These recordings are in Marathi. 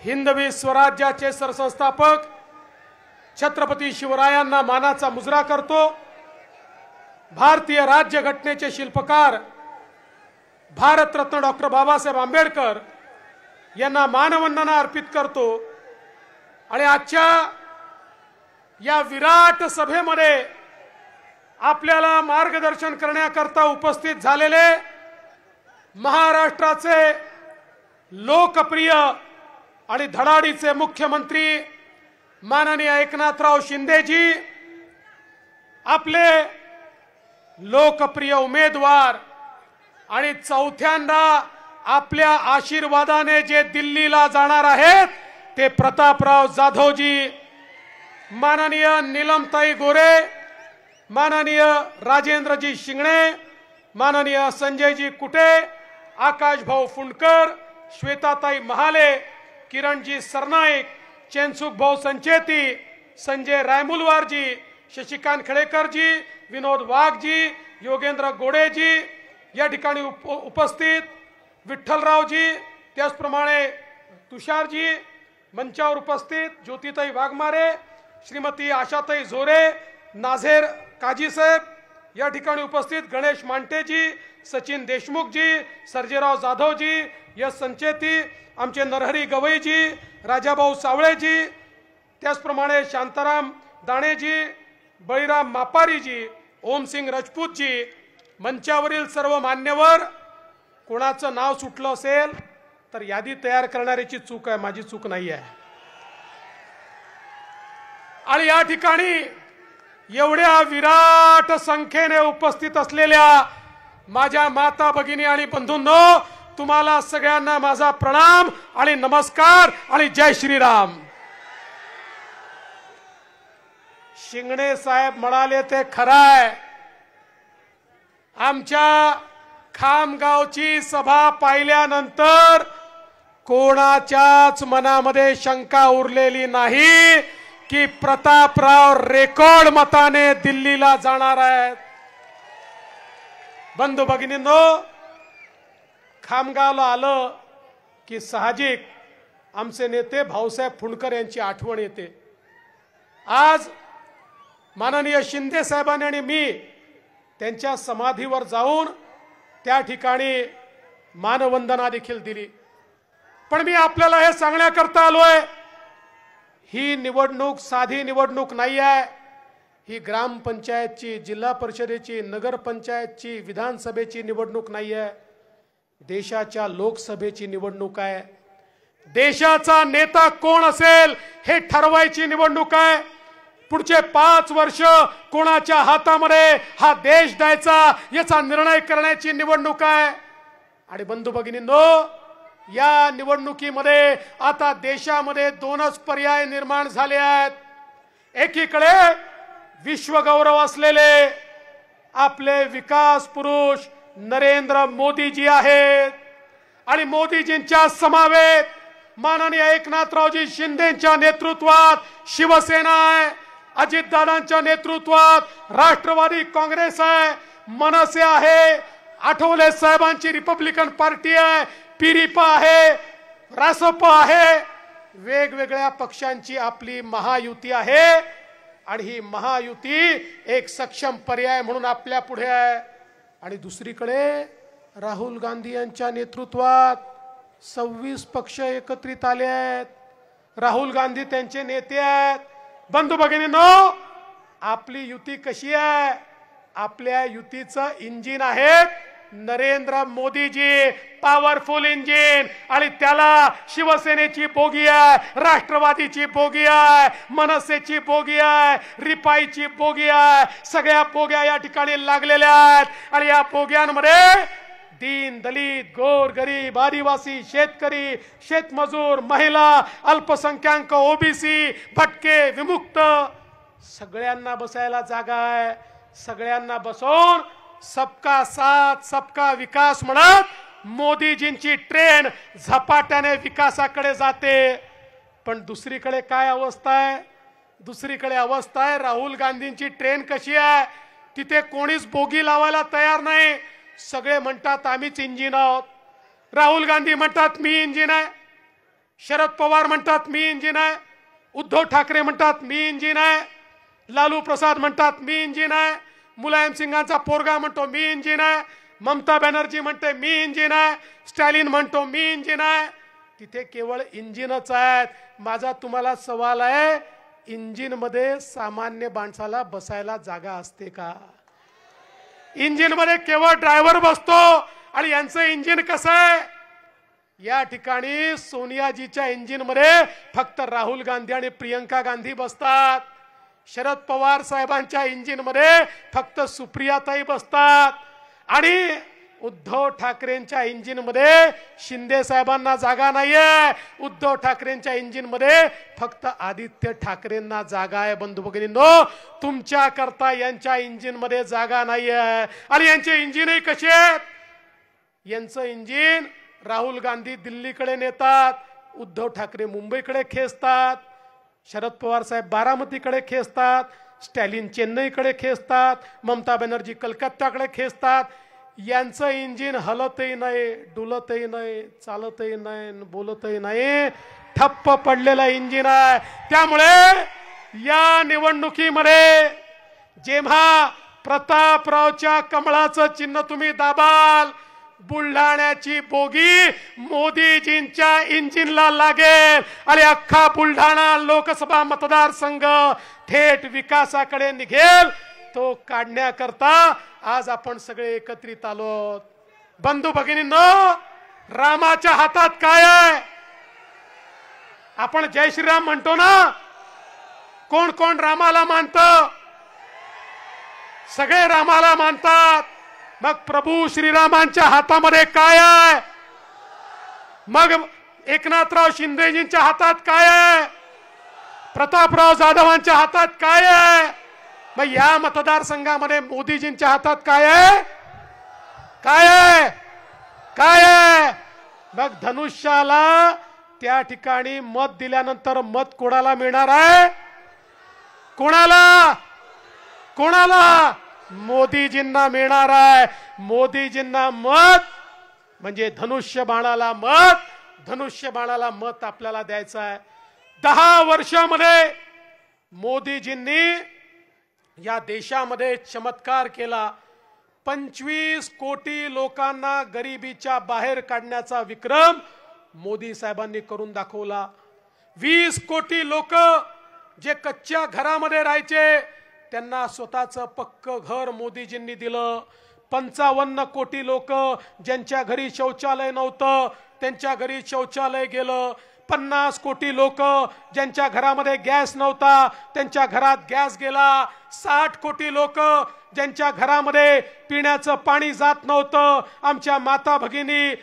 हिंदवी स्वराज्याचे सरसंस्थापक छत्रपती शिवरायांना मानाचा मुजरा करतो। भारतीय राज्यघटनेचे शिल्पकार भारतरत्न डॉक्टर बाबासाहेब आंबेडकर यांना मानवंदना अर्पित करतो। आणि आजच्या या विराट सभेमध्ये आपल्याला मार्गदर्शन करण्याकरता उपस्थित झालेले महाराष्ट्राचे लोकप्रिय आणि धडाडीचे मुख्यमंत्री माननीय एकनाथराव शिंदेजी, आपले लोकप्रिय उमेदवार आणि चौथ्यांदा आपल्या आशीर्वादाने जे दिल्लीला जाणार आहेत ते प्रतापराव जाधवजी, माननीय नीलमताई गोरे, माननीय राजेंद्रजी शिंगणे, माननीय संजयजी कुटे, आकाशभाऊ फुंडकर, श्वेताताई महाले, किरणजी सरनाईक, चेनसुख भाऊ संचेती, संजय रायमुलवारजी, शशिकांत खळेकरजी, विनोद वाघजी, योगेंद्र गोडेजी या ठिकाणी उपस्थित, विठ्ठलरावजी, त्याचप्रमाणे तुषारजी मंचावर उपस्थित, ज्योतिताई वाघमारे, श्रीमती आशाताई झोरे, नाझेर काजी साहेब या ठिकाणी उपस्थित, गणेश मांटेजी, सचिन देशमुखजी, सर्जेराव जाधवजी, यश संचेती, आमचे नरहरी गवईजी, राजाभाऊ सावळेजी, त्याचप्रमाणे शांताराम दाणेजी, बळीराम मापारीजी, ओमसिंग राजपूतजी, मंचावरील सर्व मान्यवर। कोणाचं नाव सुटलं असेल तर यादी तयार करणाऱ्याची चूक आहे, माझी चूक नाही आहे। आणि या ठिकाणी एवढ्या विराट संख्येने उपस्थित असलेल्या माझ्या माता भगिनी आणि बंधूंनो, तुम्हाला सगळ्यांना माझा प्रणाम आणि नमस्कार आणि जय श्रीराम। शिंगणे साहेब म्हणाले ते खरं आहे, आमच्या खामगावची सभा पाहिल्यानंतर कोणाच्याच मनामध्ये शंका उरलेली नाही की प्रतापराव रेकॉर्ड मताने दिल्लीला जाणार आहेत। बंधू भगिनींनो, खामगावला आलं की साहजिक आमचे नेते भाऊसाहेब फुंडकर यांची आठवण येते। आज माननीय शिंदे साहेबांनी आणि मी त्यांच्या समाधीवर जाऊन त्या ठिकाणी मानवंदना देखील दिली। पण मी आपल्याला हे सांगण्याकरता आलोय, ही निवडणूक साधी निवडणूक नाही आहे। ही ग्रामपंचायतची, जिल्हा परिषदेची, नगरपंचायतची, विधानसभेची निवडणूक नाही आहे, देशाच्या लोकसभेची निवडणूक आहे। देशाचा नेता कोण असेल हे ठरवायची निवडणूक आहे। पुढचे 5 वर्ष कोणाच्या हातामध्ये हा देश द्यायचा याचा निर्णय करण्याची निवडणूक आहे। आणि बंधू भगिनींनो, या निवडणुकीमध्ये आता देशामध्ये 2च पर्याय निर्माण झाले आहेत। एकीकडे विश्वगौरव असलेले आपले विकास पुरुष नरेंद्र मोदीजी आहेत आणि मोदीजींच्या समवेत माननीय एकनाथरावजी शिंदेच्या नेतृत्वात शिवसेना आहे, अजितदादांच्या नेतृत्वात राष्ट्रवादी काँग्रेस आहे, मनसे आहे, आठवले साहेबांची रिपब्लिकन पार्टी आहे, पिरिपा आहे, रासपा आहे, वेगवेगळ्या पक्षांची आपली महायुती आहे। आणि ही महायुती एक सक्षम पर्याय म्हणून आपल्या पुढे आहे। आणि दुसरीकडे राहुल गांधी यांच्या नेतृत्वात 26 पक्ष एकत्रित आले आहेत, राहुल गांधी त्यांचे नेते आहेत। बंधू भगिनींनो, आपली युती कशी आहे? आपल्या युतीचं इंजिन आहे नरेंद्र मोदीजी, पॉवरफुल इंजिन। आणि त्याला शिवसेनेची बोगी आहे, राष्ट्रवादीची बोगी आहे, मनसेची बोगी आहे, रिपाईची बोगी आहे, सगळ्या बोग्या या ठिकाणी लागलेल्या आहेत। आणि या बोग्यांमध्ये दीन दलित, गोर गरीब, आदिवासी, शेतकरी, शेतमजूर, महिला, अल्पसंख्याक, ओबीसी, भटके, विमुक्त सगळ्यांना बसायला जागा आहे। सगळ्यांना बसवून सबका साथ सबका विकास म्हणत मोदीजींची ट्रेन झपाट्याने विकासाकडे जाते। पण दुसरीकडे काय अवस्था आहे? दुसरीकडे अवस्था आहे राहुल गांधींची ट्रेन कशी आहे? तिथे कोणीच बोगी लावायला तयार नाही, सगळे म्हणतात आम्हीच इंजिन आहोत। राहुल गांधी म्हणतात मी इंजिन आहे, शरद पवार म्हणतात मी इंजिन आहे, उद्धव ठाकरे म्हणतात मी इंजिन आहे, लालू प्रसाद म्हणतात मी इंजिन आहे, मुलायम सिंगांचा पोरगा म्हणतो मी इंजिन आहे, ममता बॅनर्जी म्हणते मी इंजिन आहे, स्टॅलिन म्हणतो मी इंजिन आहे. तिथे केवळ इंजिनच आहेत. माझा तुम्हाला सवाल आहे, इंजिन मध्ये सामान्य माणसाला बसायला जागा असते का? इंजिन मध्ये केवळ ड्रायव्हर बसतो. आणि यांचं इंजिन कसं आहे? या ठिकाणी सोनियाजीच्या इंजिन मध्ये फक्त राहुल गांधी आणि प्रियंका गांधी बसतात. शरद पवार साहेबांच्या इंजिन मध्ये फक्त सुप्रियाताई बसतात. आणि उद्धव ठाकरेंच्या इंजिन मध्ये शिंदे साहेबांना जागा नाहीये. उद्धव ठाकरेंच्या इंजिन मध्ये फक्त आदित्य ठाकरेंना जागा आहे. बंधू भगिनींनो, तुमच्या करता यांच्या इंजिन मध्ये जागा नाहीये. आणि यांचे इंजिनही कसे आहेत? यांचं इंजिन राहुल गांधी दिल्लीकडे नेतात, उद्धव ठाकरे मुंबईकडे खेचतात, शरद पवार साहेब बारामतीकडे खेचतात, स्टॅलिन चेन्नईकडे खेचतात, ममता बॅनर्जी कलकत्त्याकडे खेचतात. यांचं इंजिन हलतही नाही, डुलतही नाही, चालतही नाही, बोलतही नाही, ठप्प पडलेलं इंजिन आहे. त्यामुळे या निवडणुकीमध्ये जेव्हा प्रतापरावच्या कमळाचं चिन्ह तुम्ही दाबाल, बुलढाण्याची बोगी मोदीजींच्या इंजिनला लागेल आणि अख्खा बुलढाणा लोकसभा मतदारसंघ थेट विकासाकडे निघेल. तो काढण्याकरता आज आपण सगळे एकत्रित आलो. बंधू भगिनींनो, रामाच्या हातात काय आहे? आपण जय श्रीराम म्हणतो ना. कोण कोण रामाला मानतं? सगळे रामाला मानतात. मग प्रभू श्रीरामांच्या हातामध्ये काय आहे? मग एकनाथराव शिंदेजींच्या हातात काय आहे? प्रतापराव जाधवांच्या हातात काय आहे? मग या मतदारसंघामध्ये मोदीजींच्या हातात काय आहे? काय आहे? काय आहे? मग धनुष्याला त्या ठिकाणी मत दिल्यानंतर मत कोणाला मिळणार आहे? कोणाला? कोणाला? मोदीजींना मिळणार आहे. मोदीजींना मत म्हणजे धनुष्य बाणाला मत. धनुष्य बाणाला मत आपल्याला द्यायचं आहे. 10 वर्षामध्ये मोदीजींनी या देशामध्ये चमत्कार केला. 25 कोटी लोकांना गरिबीच्या बाहेर काढण्याचा विक्रम मोदी साहेबांनी करून दाखवला. 20 कोटी लोक जे कच्च्या घरामध्ये राहायचे त्यांना स्वतःचं पक्क घर मोदीजींनी दिलं. 55 कोटी लोक ज्यांच्या घरी शौचालय नव्हतं त्यांच्या घरी शौचालय गेलं. 50 कोटी लोक ज्यांच्या घरामध्ये गॅस नव्हता त्यांच्या घरात गॅस गेला. 60 कोटी लोक ज्यांच्या घरामध्ये पिण्याचं पाणी जात नव्हतं, आमच्या माता भगिनी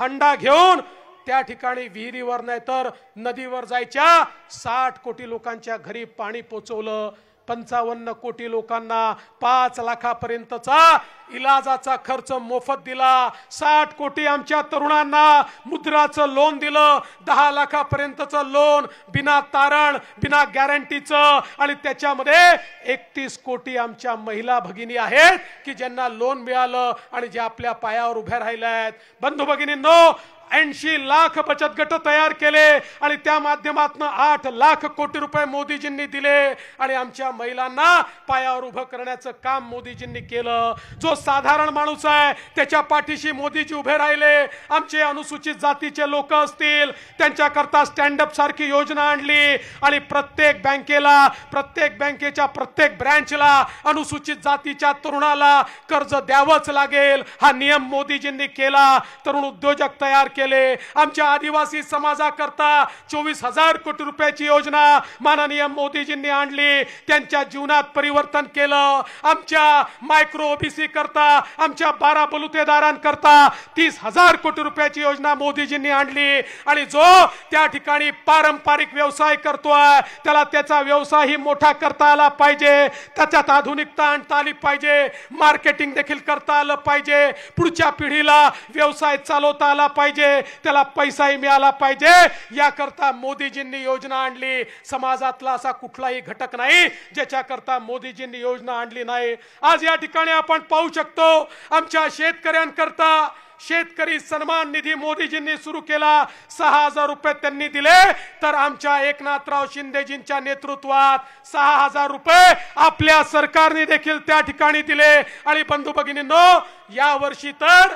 हंडा घेऊन त्या ठिकाणी विहिरीवर नाही तर नदीवर जायच्या. 60 कोटी लोकांच्या घरी पाणी पोचवलं. 55 कोटी लोकांना 5 लाखापर्यंतचा इलाजाचा खर्च मोफत दिला. 60 कोटी आमच्या तरुणांना मुद्राचं लोन दिलं. 10 लाखापर्यंतचं लोन बिना तारण बिना गॅरंटीचं. आणि त्याच्यामध्ये 31 कोटी आमच्या महिला भगिनी आहेत की ज्यांना लोन मिळालं आणि जे आपल्या पायावर उभ्या राहिल्या आहेत. बंधू भगिनींनो, 80 लाख बचत गट तयार केले आणि त्या माध्यमातून 8 लाख कोटी रुपये मोदीजींनी दिले आणि आमच्या महिलांना पायावर उभं करण्याचं काम मोदीजींनी केलं. जो साधारण माणूस आहे त्याच्या पाठीशी मोदीजी उभे राहिले. आमचे अनुसूचित जातीचे लोक असतील त्यांच्याकरता स्टँड अप सारखी योजना आणली आणि प्रत्येक बँकेला, प्रत्येक बँकेच्या प्रत्येक ब्रँचला अनुसूचित जातीच्या तरुणाला कर्ज द्यावंच लागेल हा नियम मोदीजींनी केला. तरुण उद्योजक तयार केले. आमच्या आदिवासी समाजाकरता 24,000 कोटी रुपयाची योजना माननीय मोदीजींनी आणली. त्यांच्या जीवनात परिवर्तन केलं. आमच्या मायक्रो ओबीसी करता, आमच्या 12 बलुतेदारांकरता 30,000 कोटी रुपयाची योजना मोदीजींनी आणली. आणि जो त्या ठिकाणी पारंपरिक व्यवसाय करतोय त्याला त्याचा व्यवसायही मोठा करता आला पाहिजे. त्याच्यात आधुनिकता आणता आली पाहिजे. मार्केटिंग देखील करता आलं पाहिजे. पुढच्या पिढीला व्यवसाय चालवता आला पाहिजे. त्याला पैसाही मिळाला पाहिजे. याकरता मोदीजींनी योजना आणली. समाजातला असा कुठलाही घटक नाही ज्याच्याकरता मोदीजींनी योजना आणली नाही. आज या ठिकाणी आपण पाहू शकतो आमच्या शेतकऱ्यांकरता शेतकरी सन्मान निधी मोदीजींनी सुरू केला, 6,000 रुपये त्यांनी दिले, तर आमच्या एकनाथराव शिंदेजींच्या नेतृत्वात 6,000 रुपये आपल्या सरकारने देखील त्या ठिकाणी दिले। आणि बंधू भगिनींनो, या वर्षी तर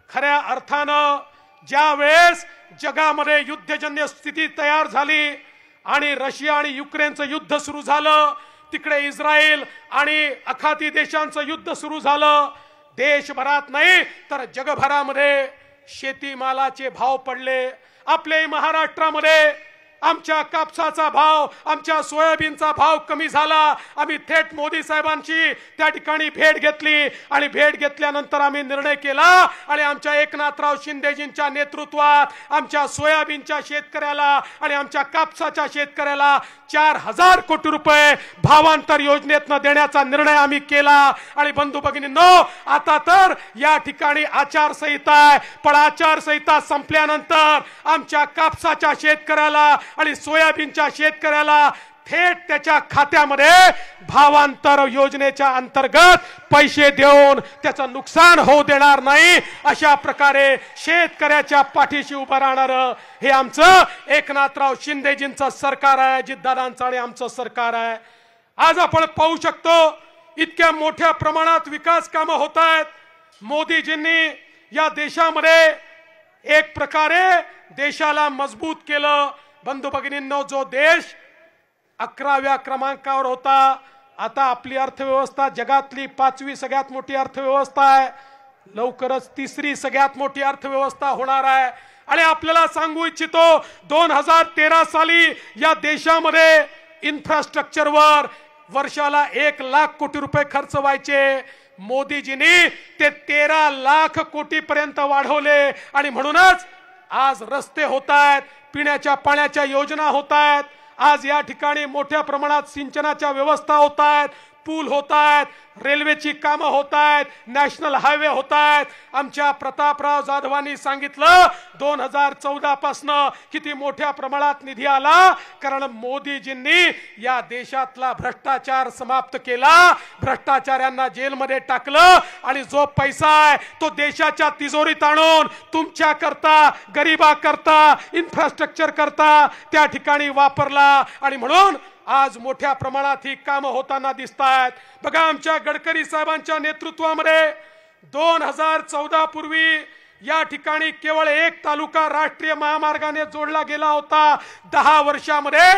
खऱ्या अर्थानं ज्या वेळेस जगामध्ये युद्धजन्य स्थिती तयार झाली आणि रशिया आणि युक्रेनचं युद्ध सुरू झालं, तिकडे इस्रायल आणि आखाती देशांचं युद्ध सुरू झालं, देशभरात नाही तर जगभरामध्ये शेतीमालाचे भाव पडले। आपल्या महाराष्ट्रामध्ये आमच्या कापसाचा भाव, आमच्या सोयाबीनचा भाव कमी झाला। आम्ही थेट मोदी साहेबांची त्या ठिकाणी भेट घेतली आणि भेट घेतल्यानंतर आम्ही निर्णय केला आणि आमच्या एकनाथराव शिंदेजींच्या नेतृत्वात आमच्या सोयाबीनच्या शेतकऱ्याला आणि आमच्या कापसाच्या शेतकऱ्याला 4,000 कोटी रुपये भावांतर योजनेतून देण्याचा निर्णय आम्ही केला। आणि बंधू भगिनींनो, आता तर या ठिकाणी आचारसंहिता आहे, पण आचारसंहिता संपल्यानंतर आमच्या कापसाच्या शेतकऱ्याला आणि सोयाबीनच्या शेतकऱ्याला थेट त्याच्या खात्यामध्ये भावांतर योजनेच्या अंतर्गत पैसे देऊन त्याचं नुकसान होऊ देणार नाही, अशा प्रकारे शेतकऱ्याच्या पाठीशी उभं राहणार हे आमचं एकनाथराव शिंदेजींचं सरकार आहे, अजितदादांचं आणि आमचं सरकार आहे। आज आपण पाहू शकतो इतक्या मोठ्या प्रमाणात विकास कामं होत आहेत। मोदीजींनी या देशामध्ये एक प्रकारे देशाला मजबूत केलं। बंधू भगिनींनो, जो देश 11व्या क्रमांकावर होता, आता आपली अर्थव्यवस्था जगातली 5वी सगळ्यात मोठी अर्थव्यवस्था आहे, लवकरच 3री सगळ्यात मोठी अर्थव्यवस्था होणार आहे। आणि आपल्याला सांगू इच्छितो, 2013 साली या देशामध्ये इन्फ्रास्ट्रक्चरवर वर्षाला 1 लाख कोटी रुपये खर्च व्हायचे, मोदीजींनी ते 13 लाख कोटी पर्यंत वाढवले। आणि म्हणूनच आज रस्ते होत आहेत, पिण्याच्या पाण्याच्या योजना होत आहेत, आज या ठिकाणी मोठ्या प्रमाणात सिंचनाच्या व्यवस्था होत आहेत, पूल होत आहेत, रेल्वेची कामं होत आहेत, नॅशनल हायवे होत आहेत। आमच्या प्रतापराव जाधवांनी सांगितलं 2014 पासून किती मोठ्या प्रमाणात निधी आला, कारण मोदीजींनी या देशातला भ्रष्टाचार समाप्त केला, भ्रष्टाचाऱ्यांना जेलमध्ये टाकलं आणि जो पैसा आहे तो देशाच्या तिजोरीत आणून तुमच्या करता, गरीबा करता, इन्फ्रास्ट्रक्चर करता त्या ठिकाणी वापरला। आणि म्हणून आज मोठ्या प्रमाणात ही कामं होताना दिसतात। बघा, आमच्या गडकरी साहेबांच्या नेतृत्वामध्ये 2014 पूर्वी या ठिकाणी केवळ एक तालुका राष्ट्रीय महामार्गाने जोडला गेला होता। 10 वर्षामध्ये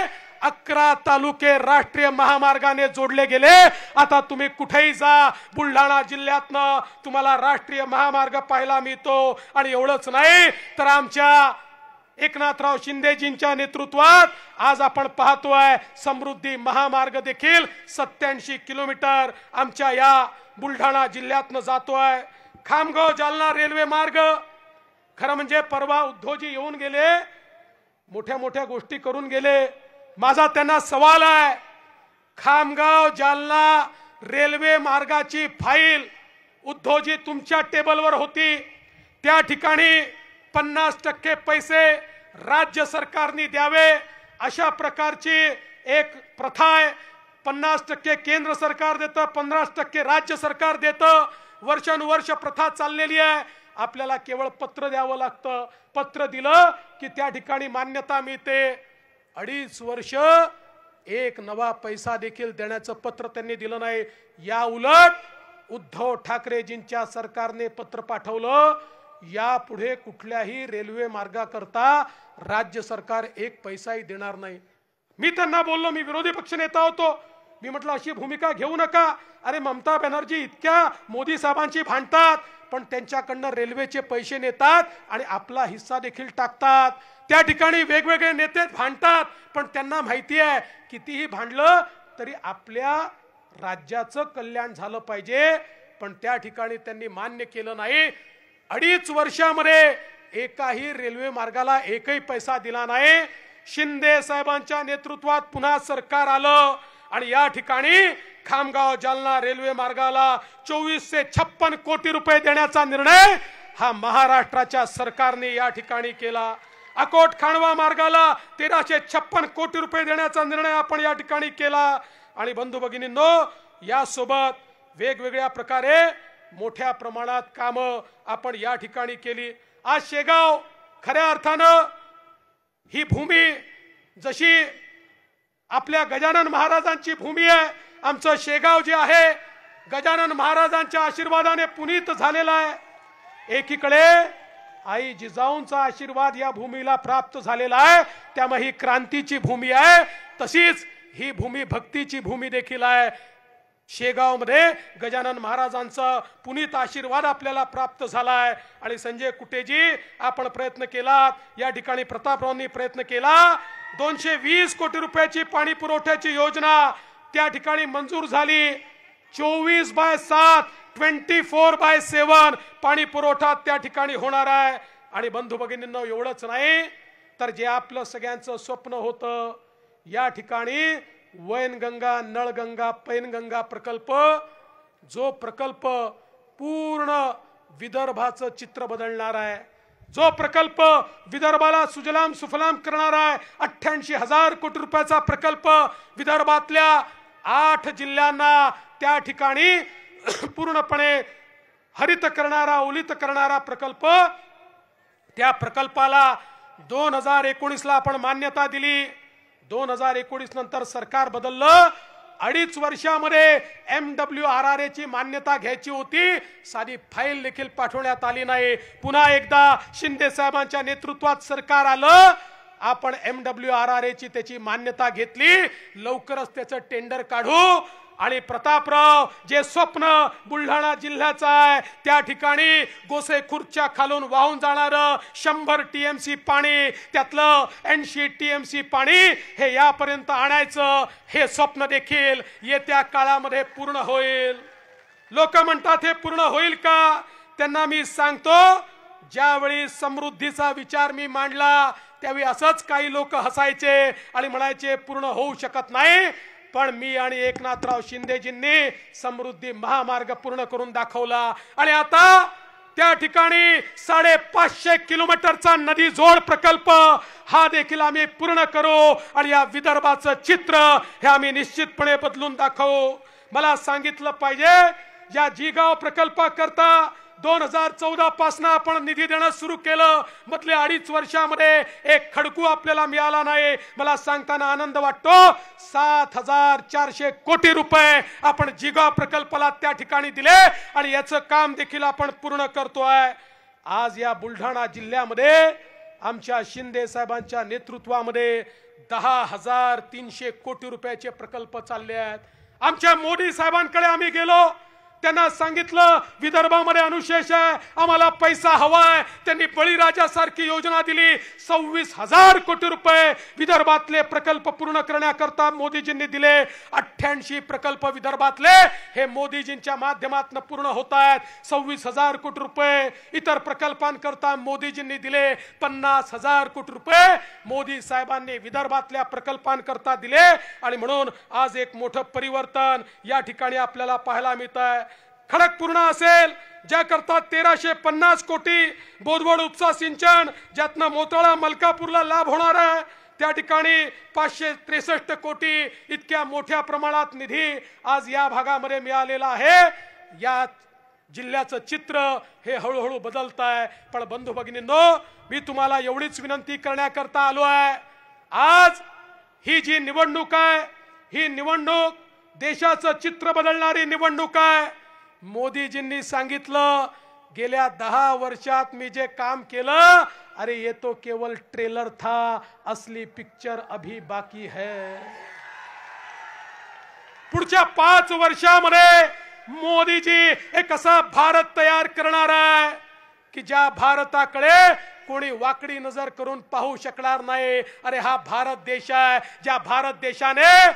11 तालुके राष्ट्रीय महामार्गाने जोडले गेले। आता तुम्ही कुठेही जा, बुलढाणा जिल्ह्यातनं तुम्हाला राष्ट्रीय महामार्ग पाहायला मिळतो। आणि एवढंच नाही तर आमच्या एकनाथराव शिंदेजींच्या नेतृत्वात आज आपण पाहतोय समृद्धी महामार्ग देखील 87 किलोमीटर आमच्या या बुलढाणा जिल्ह्यातनं जातोय। खामगाव जालना रेल्वे मार्ग, खरं म्हणजे परवा उद्धवजी येऊन गेले, मोठ्या मोठ्या गोष्टी करून गेले। माझा त्यांना सवाल आहे, खामगाव जालना रेल्वे मार्गाची फाईल उद्धवजी तुमच्या टेबलवर होती, त्या ठिकाणी 50% पैसे राज्य सरकारने द्यावे अशा प्रकारची एक प्रथा आहे। 50% केंद्र सरकार देतं, 50% राज्य सरकार देतं, वर्षानुवर्ष प्रथा चाललेली आहे। आपल्याला केवळ पत्र द्यावं लागतं, पत्र दिलं की त्या ठिकाणी मान्यता मिळते। 2.5 वर्ष एक नवा पैसा देखील देण्याचं पत्र त्यांनी दिलं नाही। या उलट उद्धव ठाकरेजींच्या सरकारने पत्र पाठवलं, यापुढे कुठल्याही रेल्वे मार्गाकरता राज्य सरकार एक पैसाही देणार नाही। मी त्यांना बोललो, मी विरोधी पक्षनेता होतो, मी म्हटलं अशी भूमिका घेऊ नका। अरे ममता बॅनर्जी इतक्या मोदी साहेबांची भांडतात, पण त्यांच्याकडनं रेल्वेचे पैसे नेतात आणि आपला हिस्सा देखील टाकतात। त्या ठिकाणी वेगवेगळे नेते भांडतात, पण त्यांना माहिती आहे कितीही भांडलं तरी आपल्या राज्याचं कल्याण झालं पाहिजे, पण त्या ठिकाणी त्यांनी मान्य केलं नाही। 2.5 वर्षामध्ये एकाही रेल्वे मार्गाला एकही पैसा दिला नाही। शिंदे साहेबांच्या नेतृत्वात पुन्हा सरकार आलं आणि या ठिकाणी खामगाव जालना रेल्वे मार्गाला 2456 कोटी रुपये देण्याचा निर्णय हा महाराष्ट्राच्या सरकारने या ठिकाणी केला। अकोट खांडवा मार्गाला 1356 कोटी रुपये देण्याचा निर्णय आपण या ठिकाणी केला। आणि बंधू भगिनींनो, यासोबत वेगवेगळ्या प्रकारे मोठ्या प्रमाणात कामं आपण या ठिकाणी केली। आज शेगाव खऱ्या अर्थानं ही भूमी जशी आपल्या गजानन महाराजांची भूमी आहे, आमचं शेगाव जे आहे गजानन महाराजांच्या आशीर्वादाने पुनीत झालेला आहे। एकीकडे आई जिजाऊंचा आशीर्वाद या भूमीला प्राप्त झालेला आहे, त्यामुळे ही क्रांतीची भूमी आहे। तशीच ही भूमी भक्तीची भूमी देखील आहे। शेगाव मध्ये गजानन महाराजांचा पुनीत आशीर्वाद आपल्याला प्राप्त झालाय। आणि संजय कुटेजी आपण प्रयत्न केला, या ठिकाणी प्रतापरावांनी प्रयत्न केला, 220 कोटी रुपयाची पाणी पुरवठ्याची योजना त्या ठिकाणी मंजूर झाली। 24/7 24/7 पाणी पुरवठा त्या ठिकाणी होणार आहे। आणि बंधू भगिनींनो, एवढंच नाही तर जे आपलं सगळ्यांचं स्वप्न होतं, या ठिकाणी वैनगंगा नळगंगा पैनगंगा प्रकल्प, जो प्रकल्प पूर्ण विदर्भाचं चित्र बदलणार आहे, जो प्रकल्प विदर्भाला सुजलाम सुफलाम करणार आहे, 88,000 कोटी रुपयाचा प्रकल्प विदर्भातल्या 8 जिल्ह्यांना त्या ठिकाणी पूर्णपणे हरित करणारा ओलित करणारा प्रकल्प। त्या प्रकल्पाला 2019 ला आपण मान्यता दिली। 2019 नंतर सरकार बदललं, 2.5 वर्षामध्ये MWRRA ची मान्यता घ्यायची होती, साधी फाईल देखील पाठवण्यात आली नाही। पुन्हा एकदा शिंदे साहेबांच्या नेतृत्वात सरकार आलं, आपण MWRRA ची त्याची मान्यता घेतली, लवकरच त्याचं टेंडर काढू। आणि प्रतापराव जे स्वप्न बुलढाणा जिल्ह्याचं आहे, त्या ठिकाणी गोसेखुर्दच्या खालून वाहून जाणारं 100 TMC पाणी, त्यातलं 80 TMC पाणी हे यापर्यंत आणायचं, हे स्वप्न देखील येत्या काळामध्ये पूर्ण होईल। लोक म्हणतात हे पूर्ण होईल का? त्यांना मी सांगतो, ज्यावेळी समृद्धीचा विचार मी मांडला त्यावेळी असंच काही लोक हसायचे आणि म्हणायचे पूर्ण होऊ शकत नाही, पण मी आणि एकनाथराव शिंदेजींनी समृद्धी महामार्ग पूर्ण करून दाखवला। आणि आता त्या ठिकाणी 550 किलोमीटरचा नदी जोड प्रकल्प हा देखील आम्ही पूर्ण करू आणि या विदर्भाचं चित्र हे आम्ही निश्चितपणे बदलून दाखवू। मला सांगितलं पाहिजे, या जिगाव प्रकल्पाकरता 2014 पासून आपण निधी देणं सुरू केलं, मधल्या 2.5 वर्षामध्ये एक खडकू आपल्याला मिळाला नाही। मला सांगताना आनंद वाटतो, 7,400 कोटी रुपये आपण जिगाव प्रकल्पाला त्या ठिकाणी दिले आणि याचं काम देखील आपण पूर्ण करतोय। आज या बुलढाणा जिल्ह्यामध्ये आमच्या शिंदे साहेबांच्या नेतृत्वामध्ये 10,300 कोटी रुपयाचे प्रकल्प चालले आहेत। आमच्या मोदी साहेबांकडे आम्ही गेलो, त्यांना सांगितलं विदर्भामध्ये अनुशेष आहे, आम्हाला पैसा हवाय। त्यांनी बळीराजासारखी योजना दिली, 26,000 कोटी रुपये विदर्भातले प्रकल्प पूर्ण करण्याकरता मोदीजींनी दिले। 88 प्रकल्प विदर्भातले हे मोदीजींच्या माध्यमातून पूर्ण होत आहेत। 26,000 कोटी रुपये इतर प्रकल्पांकरता मोदीजींनी दिले। 50,000 कोटी रुपये मोदी साहेबांनी विदर्भातल्या प्रकल्पांकरता दिले। आणि म्हणून आज एक मोठं परिवर्तन या ठिकाणी आपल्याला पाहायला मिळत आहे। खडकपूर्ण असेल, ज्याकरता 1350 कोटी, बोदवड उपसा सिंचन ज्यातनं मोताळा मलकापूरला लाभ होणार आहे, त्या ठिकाणी 563 कोटी इतक्या मोठ्या प्रमाणात निधी आज या भागामध्ये मिळालेला आहे। या जिल्ह्याचं चित्र हे हळूहळू बदलत आहे। पण बंधू भगिनींनो, मी तुम्हाला एवढीच विनंती करण्याकरता आलो आहे, आज ही जी निवडणूक आहे, ही निवडणूक देशाचं चित्र बदलणारी निवडणूक आहे। मोदीजींनी सांगितलं, गेल्या 10 वर्षात मी जे काम केलं, अरे ये तो केवल ट्रेलर था, असली पिक्चर अभी बाकी है। पुढच्या 5 वर्षामध्ये मोदीजी एक असा भारत तयार करणार आहे की ज्या भारताकडे कोणी वाकडी नजर करून पाहू शकणार नाही। अरे हा भारत देश आहे, ज्या भारत देशाने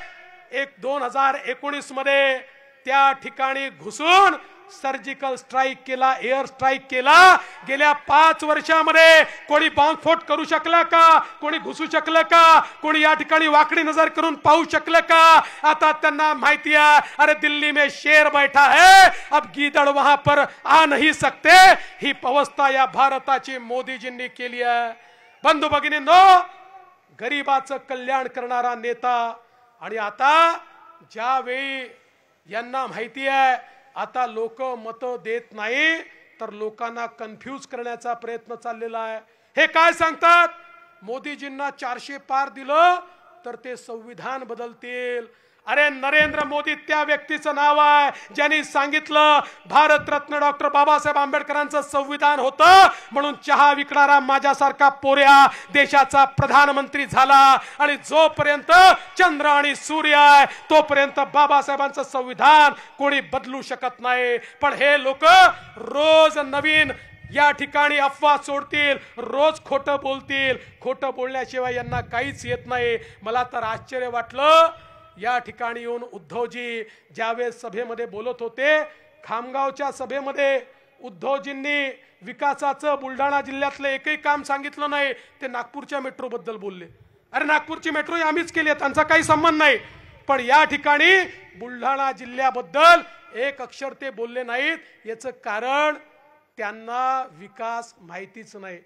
2019 मध्ये त्या ठिकाणी घुसून सर्जिकल स्ट्राइक केला, एअर स्ट्राइक केला। गेल्या 5 वर्षामध्ये कोणी बॉम्बस्फोट करू शकला का? कोणी घुसू शकलं का? कोणी या ठिकाणी वाकडी नजर करून पाहू शकलं का? आता त्यांना माहिती आहे, अरे दिल्ली में शेर बैठा है, अब गीदड़ वहां पर आ नहीं सकते। ही अवस्था या भारताची मोदीजींनी केली आहे। बंधू भगिनींनो, गरीबाचं कल्याण करणारा नेता। आणि आता ज्यावेळी यांना माहिती आहे आता लोक मतं देत नाही तर लोकांना कन्फ्यूज करण्याचा प्रयत्न चाललेला आहे। हे काय सांगतात, मोदीजींना 400 पार दिलं तर ते संविधान बदलतील। अरे नरेंद्र मोदी त्या व्यक्तीचं नाव आहे ज्यांनी सांगितलं भारतरत्न डॉक्टर बाबासाहेब आंबेडकरांचं संविधान होतं म्हणून चहा विकणारा माझ्यासारखा पोऱ्या देशाचा प्रधानमंत्री झाला, आणि जोपर्यंत चंद्र आणि सूर्य आहे तोपर्यंत बाबासाहेबांचं संविधान कोणी बदलू शकत नाही। पण हे लोक रोज नवीन या ठिकाणी अफवा सोडतील, रोज खोटं बोलतील, खोटं बोलण्याशिवाय यांना काहीच येत नाही। मला तर आश्चर्य वाटलं, या ठिकाणी येऊन उद्धवजी ज्यावेळेस सभेमध्ये बोलत होते, खामगावच्या सभेमध्ये उद्धवजींनी विकासाचं बुलढाणा जिल्ह्यातलं एकही काम सांगितलं नाही, ते नागपूरच्या मेट्रो बद्दल बोलले। अरे नागपूरची मेट्रो आम्हीच केली आहे, त्यांचा काही संबंध नाही, पण या ठिकाणी बुलढाणा जिल्ह्याबद्दल एक अक्षर ते बोलले नाहीत। याचं कारण त्यांना विकास माहितीच नाही,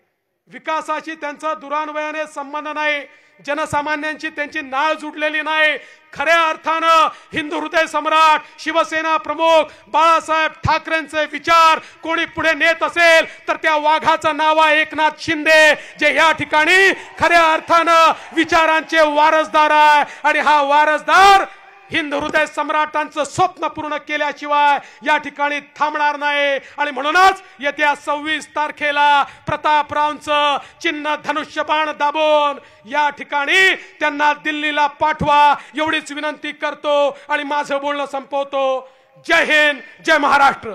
विकासाशी त्यांचा दुरान्वयाने संबंध नाही, जनसामान्यांची त्यांची नाळ जुडलेली नाही। खऱ्या अर्थानं हिंदू हृदय सम्राट शिवसेना प्रमुख बाळासाहेब ठाकरेंचे विचार कोणी पुढे नेत असेल तर त्या वाघाचं नाव आहे एकनाथ शिंदे, जे या ठिकाणी खऱ्या अर्थानं विचारांचे वारसदार आहे। आणि हा वारसदार हिंद हृदय सम्राटांचं स्वप्न पूर्ण केल्याशिवाय या ठिकाणी थांबणार नाही। आणि म्हणूनच येत्या 26 तारखेला प्रतापरावांचं चिन्ह धनुष्यबाण दाबून या ठिकाणी त्यांना दिल्लीला पाठवा एवढीच विनंती करतो आणि माझं बोलणं संपवतो। जय हिंद, जय महाराष्ट्र।